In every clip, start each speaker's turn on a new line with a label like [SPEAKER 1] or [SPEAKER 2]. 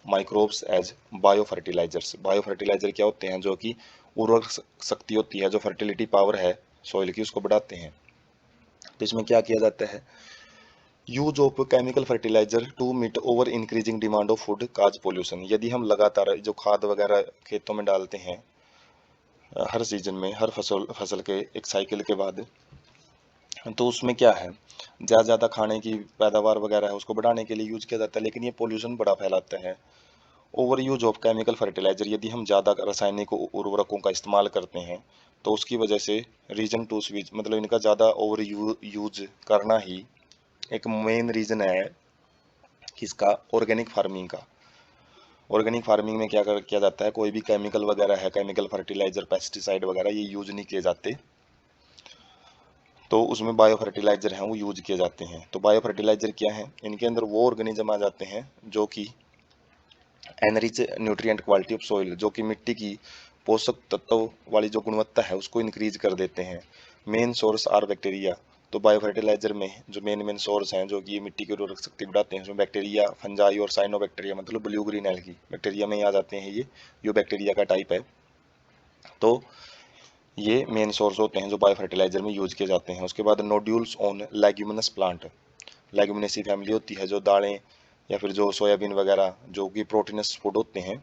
[SPEAKER 1] Microbes as bio fertilizers. Bio fertilizer क्या होते हैं? जो कि उर्वरक शक्ति होती है, जो फर्टिलिटी पावर है सॉइल की, उसको बढ़ाते हैं। तो इसमें क्या किया जाता है? Use of chemical fertilizer to meet over increasing demand of food cause pollution. यदि हम लगातार जो खाद वगैरह खेतों में डालते हैं हर सीजन में, हर फसल फसल के एक साइकिल के बाद, तो उसमें क्या है, ज़्यादा खाने की पैदावार वगैरह है उसको बढ़ाने के लिए यूज किया जाता है, लेकिन ये पोल्यूशन बड़ा फैलाता है। Over use of chemical fertilizer, यदि हम ज़्यादा रासायनिक उर्वरकों का इस्तेमाल करते हैं तो उसकी वजह से रीजन टू स्विच, मतलब इनका ज़्यादा ओवर यूज करना ही एक मेन रीज़न है किसका? ऑर्गेनिक फार्मिंग का। ऑर्गेनिक फार्मिंग में किया जाता है, कोई भी केमिकल वगैरह है, केमिकल फर्टिलाइजर, पेस्टिसाइड वगैरह ये यूज नहीं किए जाते, तो उसमें बायो फर्टिलाइजर हैं वो यूज किए जाते हैं। तो बायो फर्टिलाइजर क्या है? इनके अंदर वो ऑर्गेनिज्म आ जाते हैं जो कि enrich nutrient quality of soil, जो कि मिट्टी की पोषक तत्व वाली जो गुणवत्ता है उसको इंक्रीज कर देते हैं। Main source are bacteria. तो बायो फर्टिलाइजर में जो मेन सोर्स हैं जो कि मिट्टी की उर्वरक शक्ति बढ़ाते हैं, उसमें बैक्टीरिया, फंजाई और साइनोबैक्टीरिया, मतलब ब्लू ग्रीन एल्गी बैक्टीरिया में ही आ जाते हैं ये बैक्टीरिया का टाइप है। तो ये मेन सोर्स होते हैं जो बायो फर्टिलाइजर में यूज किए जाते हैं। उसके बाद nodules on leguminous plant. Leguminosae family होती है, जो दालें या फिर जो सोयाबीन वगैरह जो कि प्रोटीनस फूड होते हैं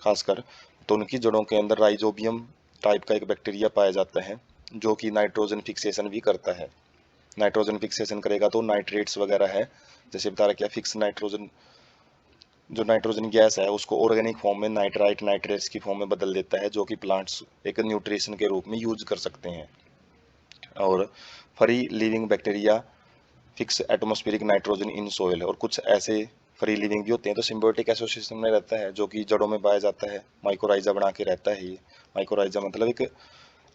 [SPEAKER 1] खासकर, तो उनकी जड़ों के अंदर राइजोबियम टाइप का एक बैक्टीरिया पाया जाता है जो कि नाइट्रोजन फिक्सेशन भी करता है। नाइट्रोजन फिक्सेशन करेगा तो नाइट्रेट्स वगैरह है, जैसे बता रहा, क्या फिक्स नाइट्रोजन, जो नाइट्रोजन गैस है उसको ऑर्गेनिक फॉर्म में नाइट्राइट नाइट्रेट्स की फॉर्म में बदल देता है, जो कि प्लांट्स एक न्यूट्रिशन के रूप में यूज कर सकते हैं। और free living bacteria fix atmospheric nitrogen in soil, और कुछ ऐसे फ्री लिविंग भी होते हैं तो सिम्बायोटिक एसोसिएशन में रहता है, जो कि जड़ों में पाया जाता है, माइकोराइजा बना के रहता है ये। माइकोराइजा मतलब एक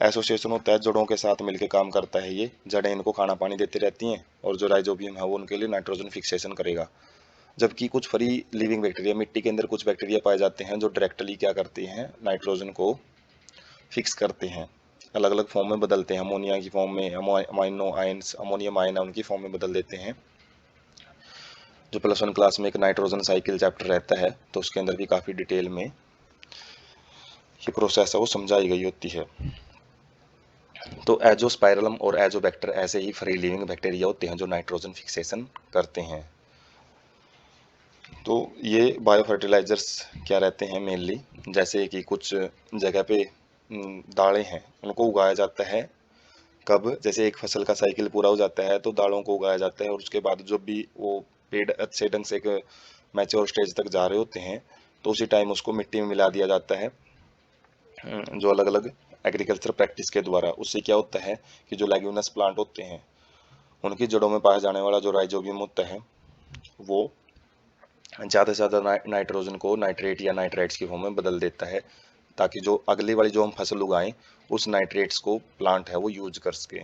[SPEAKER 1] एसोसिएशन होता है, जड़ों के साथ मिलकर काम करता है ये, जड़ें इनको खाना पानी देती रहती हैं और जो राइजोबियम है वो उनके लिए नाइट्रोजन फिक्सेशन करेगा। जबकि कुछ फ्री लिविंग बैक्टीरिया, मिट्टी के अंदर कुछ बैक्टीरिया पाए जाते हैं जो डायरेक्टली क्या करते हैं, नाइट्रोजन को फिक्स करते हैं, अलग अलग फॉर्म में बदलते हैं, अमोनिया की फॉर्म में, अमाइनो आयन्स, अमोनियम आयन है उनकी फॉर्म में बदल देते हैं। जो +1 क्लास में एक नाइट्रोजन साइकिल चैप्टर रहता है तो उसके अंदर भी काफ़ी डिटेल में ये प्रोसेस है वो समझाई गई होती है। तो एजोस्पाइरलम और एजोबैक्टर ऐसे ही फ्री लिविंग बैक्टीरिया होते हैं जो नाइट्रोजन फिक्सेशन करते हैं। तो ये बायो फर्टिलाइजर्स क्या रहते हैं मेनली, जैसे कि कुछ जगह पे दालें हैं उनको उगाया जाता है। कब? जैसे एक फसल का साइकिल पूरा हो जाता है तो दालों को उगाया जाता है, और उसके बाद जब भी वो पेड़ अच्छे ढंग से एक मैच्योर स्टेज तक जा रहे होते हैं तो उसी टाइम उसको मिट्टी में मिला दिया जाता है, जो अलग अलग एग्रीकल्चर प्रैक्टिस के द्वारा। उससे क्या होता है कि जो लेग्यूमिनस प्लांट होते हैं उनकी जड़ों में पाया जाने वाला जो राइजोबियम होता है वो ज़्यादा से ज़्यादा नाइट्रोजन को नाइट्रेट या नाइट्राइट्स की फॉर्म में बदल देता है, ताकि जो अगली वाली जो हम फसल उगाएं उस नाइट्रेट्स को प्लांट है वो यूज कर सके।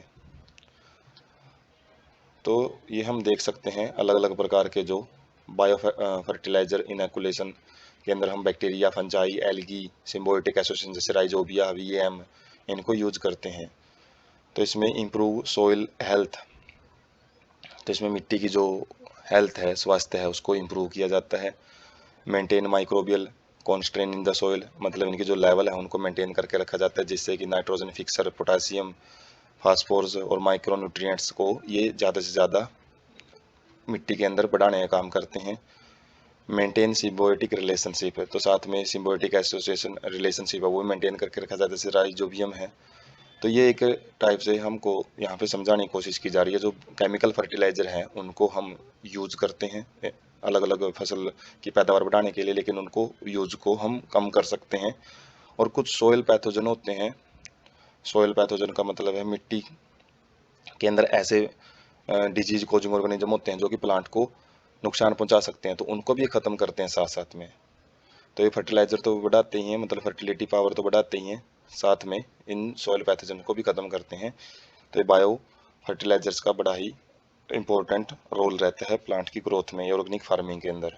[SPEAKER 1] तो ये हम देख सकते हैं अलग अलग प्रकार के जो बायो फर्टिलाइजर इनएकुलेशन के अंदर हम bacteria, fungi, algae, symbiotic association जैसे राइजोबिया, वीएम, इनको यूज करते हैं। तो इसमें इम्प्रूव सोइल हेल्थ, तो इसमें मिट्टी की जो हेल्थ है, स्वास्थ्य है, उसको इम्प्रूव किया जाता है। Maintain microbial constrain in the soil, मतलब इनके जो लेवल है उनको मेंटेन करके रखा जाता है, जिससे कि नाइट्रोजन फिक्सर, पोटासियम, फास्फोरस और माइक्रो न्यूट्रिएंट्स को ये ज़्यादा से ज़्यादा मिट्टी के अंदर बढ़ाने का काम करते हैं। मेंटेन सिम्बायोटिक रिलेशनशिप है, तो साथ में सिम्बायोटिक एसोसिएशन रिलेशनशिप है वो मेंटेन करके रखा जाता है, जैसे राइजोबियम है। तो ये एक टाइप से हमको यहाँ पे समझाने की कोशिश की जा रही है, जो केमिकल फर्टिलाइजर हैं उनको हम यूज करते हैं अलग अलग फसल की पैदावार बढ़ाने के लिए, लेकिन उनको यूज को हम कम कर सकते हैं। और कुछ सोयल पैथोजन होते हैं। सोयल पैथोजन का मतलब है मिट्टी के अंदर ऐसे डिजीज कोजिंग ऑर्गेनिज्म होते हैं जो कि प्लांट को नुकसान पहुंचा सकते हैं, तो उनको भी ख़त्म करते हैं साथ साथ में। तो ये फर्टिलाइजर तो बढ़ाते ही हैं, मतलब फर्टिलिटी पावर तो बढ़ाते ही हैं, साथ में इन सॉइल पैथोजन को भी ख़त्म करते हैं। तो ये बायो फर्टिलाइजर्स का बड़ा ही इम्पोर्टेंट रोल रहता है प्लांट की ग्रोथ में, ऑर्गेनिक फार्मिंग के अंदर।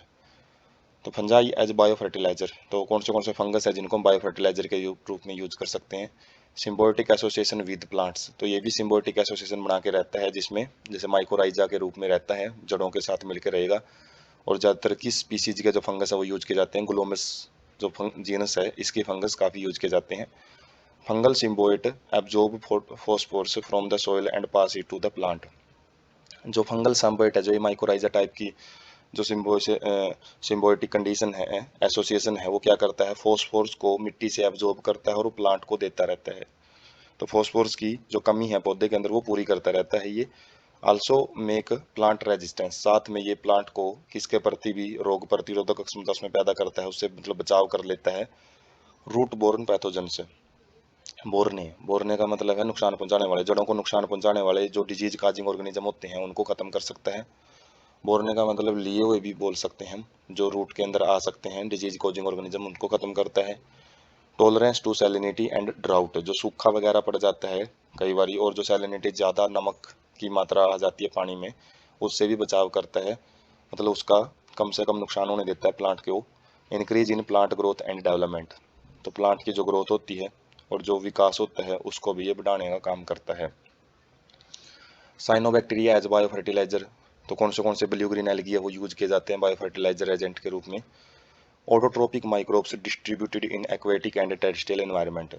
[SPEAKER 1] तो फंजाई एज बायो फर्टिलाइजर, तो कौन से फंगस है जिनको हम बायो फर्टिलाइजर के रूप में यूज कर सकते हैं? सिम्बायोटिक एसोसिएशन विद प्लांट्स, तो ये भी सिम्बायोटिक एसोसिएशन बना के रहता है, जिसमें जैसे माइकोराइजा के रूप में रहता है, जड़ों के साथ मिलकर रहेगा, और ज़्यादातर की स्पीसीज के जो फंगस है वो यूज किए जाते हैं। ग्लोमस जो जीनस है इसके फंगस काफ़ी यूज किए जाते हैं। Fungal symbiont absorb phosphorus from the soil and pass it to the plant. जो फंगल सिम्बायोट है, जो ये माइकोराइजा टाइप की जो सिम्बायोटिक कंडीशन है, एसोसिएशन है, वो क्या करता है, फॉस्फोरस को मिट्टी से एब्जॉर्ब करता है और वो प्लांट को देता रहता है। तो फॉस्फोरस की जो कमी है पौधे के अंदर वो पूरी करता रहता है ये। आल्सो मेक प्लांट रेजिस्टेंस, साथ में ये प्लांट को किसके प्रति भी रोग प्रतिरोधक क्षमता उसमें पैदा करता है, उससे मतलब बचाव कर लेता है रूट बोर्न पैथोजन से। बोरने बोरने का मतलब है नुकसान पहुंचाने वाले, जड़ों को नुकसान पहुंचाने वाले जो डिजीज काजिंग ऑर्गेनिज्म होते हैं उनको खत्म कर सकता है। बोरने का मतलब लिए हुए भी बोल सकते हैं हम, जो रूट के अंदर आ सकते हैं डिजीज कॉजिंग ऑर्गेनिज्म उनको खत्म करता है। Tolerance to salinity and drought, जो सूखा वगैरह पड़ जाता है कई बार, और जो सैलिनिटी ज़्यादा नमक की मात्रा आ जाती है पानी में, उससे भी बचाव करता है, मतलब उसका कम से कम नुकसान होने देता है प्लांट को। Increase in plant growth and development, तो प्लांट की जो ग्रोथ होती है और जो विकास होता है उसको भी ये बढ़ाने का काम करता है। साइनोबैक्टीरिया एज बायो फर्टिलाइजर, तो कौन से ब्लू ग्रीन एल्गी है वो यूज किए जाते हैं बायो फर्टिलाइजर एजेंट के रूप में। Autotrophic microbes distributed in aquatic and terrestrial environment,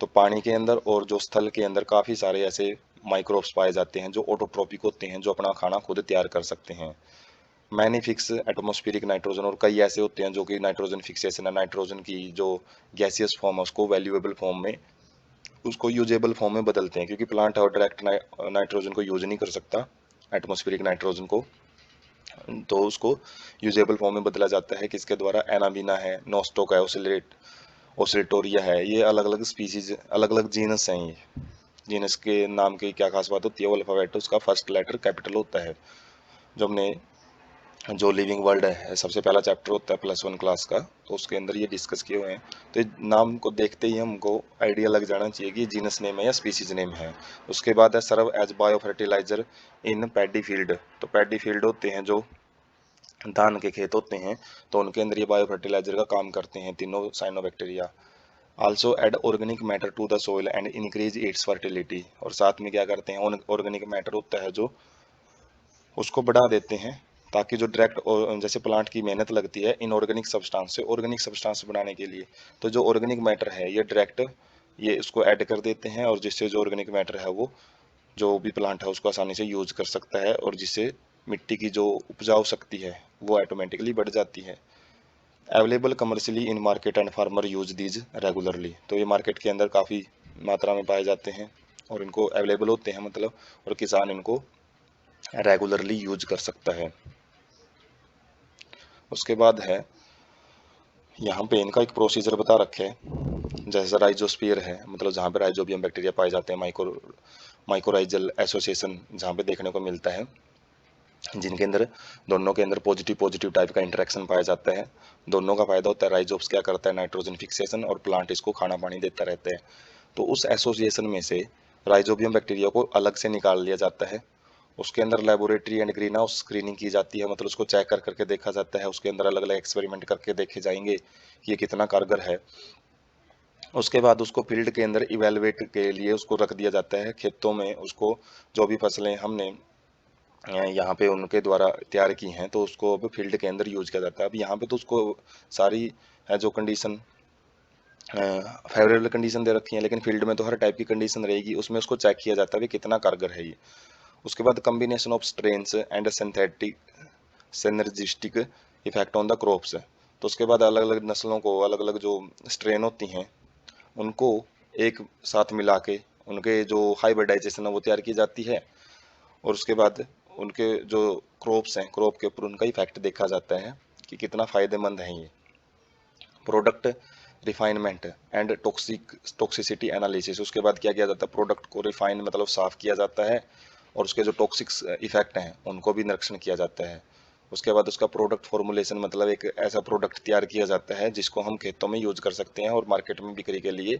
[SPEAKER 1] तो पानी के अंदर और जो स्थल के अंदर काफ़ी सारे ऐसे माइक्रोब्स पाए जाते हैं जो ऑटोट्रोपिक होते हैं, जो अपना खाना खुद तैयार कर सकते हैं। मैनी फिक्स एटमॉस्फेरिक नाइट्रोजन, और कई ऐसे होते हैं जो कि नाइट्रोजन फिक्सेशन है, नाइट्रोजन की जो गैसियस फॉर्म है उसको वैल्यूएबल फॉर्म में, उसको यूजेबल फॉर्म में बदलते हैं, क्योंकि प्लांट और डायरेक्ट नाइट्रोजन को यूज नहीं कर सकता, एटमॉस्फेरिक नाइट्रोजन को, तो उसको यूजेबल फॉर्म में बदला जाता है किसके द्वारा, एनाबीना है, नोस्टोक है, ओसिलेटोरिया है, ये अलग अलग स्पीसीज, अलग अलग जीनस हैं ये। जीनस के नाम की क्या खास बात होती है, वो अल्फाबेट उसका फर्स्ट लेटर कैपिटल होता है। जो हमने जो लिविंग वर्ल्ड है सबसे पहला चैप्टर होता है +1 क्लास का, तो उसके अंदर ये डिस्कस किए हुए हैं। तो ये नाम को देखते ही हमको आइडिया लग जाना चाहिए कि जीनस नेम है या स्पीसीज नेम है। उसके बाद है serve as bio fertilizer in paddy field, तो पैडी फील्ड होते हैं जो धान के खेत होते हैं, तो उनके अंदर ये बायो फर्टिलाइजर का काम करते हैं तीनों cyanobacteria. Also add organic matter to the soil and increase its fertility, और साथ में क्या करते हैं, ऑर्गेनिक मैटर होता है जो उसको बढ़ा देते हैं, ताकि जो डायरेक्ट जैसे प्लांट की मेहनत लगती है इनऑर्गेनिक सब्सटेंस से ऑर्गेनिक सब्सटेंस बनाने के लिए, तो जो ऑर्गेनिक मैटर है ये डायरेक्ट ये उसको ऐड कर देते हैं, और जिससे जो ऑर्गेनिक मैटर है वो जो भी प्लांट है उसको आसानी से यूज कर सकता है, और जिससे मिट्टी की जो उपजाऊ शक्ति है वो ऑटोमेटिकली बढ़ जाती है। Available commercially in market and farmer use these regularly, तो ये मार्केट के अंदर काफ़ी मात्रा में पाए जाते हैं और इनको अवेलेबल होते हैं मतलब, और किसान इनको रेगुलरली यूज कर सकता है। उसके बाद है यहाँ पे इनका एक प्रोसीजर बता रखे है, जैसे राइजोस्फीयर है, मतलब जहाँ पे राइजोबियम बैक्टीरिया पाए जाते हैं, माइकोराइजल एसोसिएशन जहाँ पे देखने को मिलता है, जिनके अंदर दोनों के अंदर पॉजिटिव पॉजिटिव टाइप का इंटरेक्शन पाया जाता है। दोनों का फायदा होता है, राइजोब्स क्या करता है, नाइट्रोजन फिक्सेशन, और प्लांट इसको खाना पानी देता रहता है। तो उस एसोसिएशन में से राइजोबियम बैक्टीरिया को अलग से निकाल लिया जाता है, उसके अंदर laboratory and green house screening की जाती है, मतलब उसको चेक कर करके देखा जाता है, उसके अंदर अलग अलग एक्सपेरिमेंट करके देखे जाएंगे कि ये कितना कारगर है। उसके बाद उसको फील्ड के अंदर इवेलुएट के लिए उसको रख दिया जाता है खेतों में, उसको जो भी फसलें हमने यहाँ पे उनके द्वारा तैयार की हैं तो उसको अब फील्ड के अंदर यूज किया जाता है। अब यहाँ पे तो उसको सारी जो कंडीशन फेवरेबल कंडीशन दे रखी है, लेकिन फील्ड में तो हर टाइप की कंडीशन रहेगी, उसमें उसको चेक किया जाता है कि कितना कारगर है ये। उसके बाद combination of strains and synthetic synergistic effect on the crops, तो उसके बाद अलग अलग नस्लों को, अलग अलग जो स्ट्रेन होती हैं उनको एक साथ मिला के उनके जो हाइब्रिडाइजेशन है वो तैयार की जाती है, और उसके बाद उनके जो क्रॉप्स हैं, क्रॉप के ऊपर उनका इफेक्ट देखा जाता है कि कितना फ़ायदेमंद है ये। Product refinement and toxicity analysis, उसके बाद क्या किया जाता है, प्रोडक्ट को रिफाइन मतलब साफ़ किया जाता है, और उसके जो टॉक्सिक्स इफेक्ट हैं उनको भी निरीक्षण किया जाता है। उसके बाद उसका प्रोडक्ट फॉर्मुलेशन, मतलब एक ऐसा प्रोडक्ट तैयार किया जाता है जिसको हम खेतों में यूज कर सकते हैं और मार्केट में बिक्री के लिए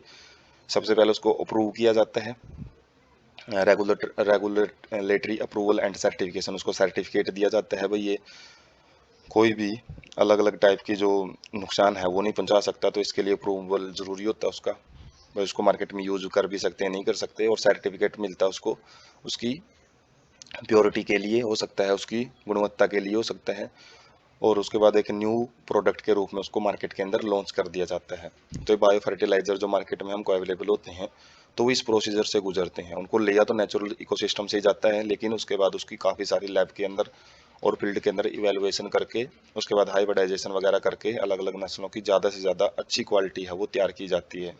[SPEAKER 1] सबसे पहले उसको अप्रूव किया जाता है, रेगुलेटरी अप्रूवल एंड सर्टिफिकेशन, उसको सर्टिफिकेट दिया जाता है भाई ये कोई भी अलग अलग टाइप की जो नुकसान है वो नहीं पहुंचा सकता, तो इसके लिए अप्रूवल ज़रूरी होता है उसका, भाई उसको मार्केट में यूज कर भी सकते हैं नहीं कर सकते, और सर्टिफिकेट मिलता है उसको उसकी प्योरिटी के लिए हो सकता है, उसकी गुणवत्ता के लिए हो सकता है। और उसके बाद एक न्यू प्रोडक्ट के रूप में उसको मार्केट के अंदर लॉन्च कर दिया जाता है। तो ये बायो फर्टिलाइजर जो मार्केट में हमको अवेलेबल होते हैं, तो वो इस प्रोसीजर से गुजरते हैं। उनको लिया तो नेचुरल इकोसिस्टम से ही जाता है, लेकिन उसके बाद उसकी काफ़ी सारी लैब के अंदर और फील्ड के अंदर इवेलुएशन करके उसके बाद हाइब्रिडाइजेशन वगैरह करके अलग अलग नस्लों की ज़्यादा से ज़्यादा अच्छी क्वालिटी है वो तैयार की जाती है।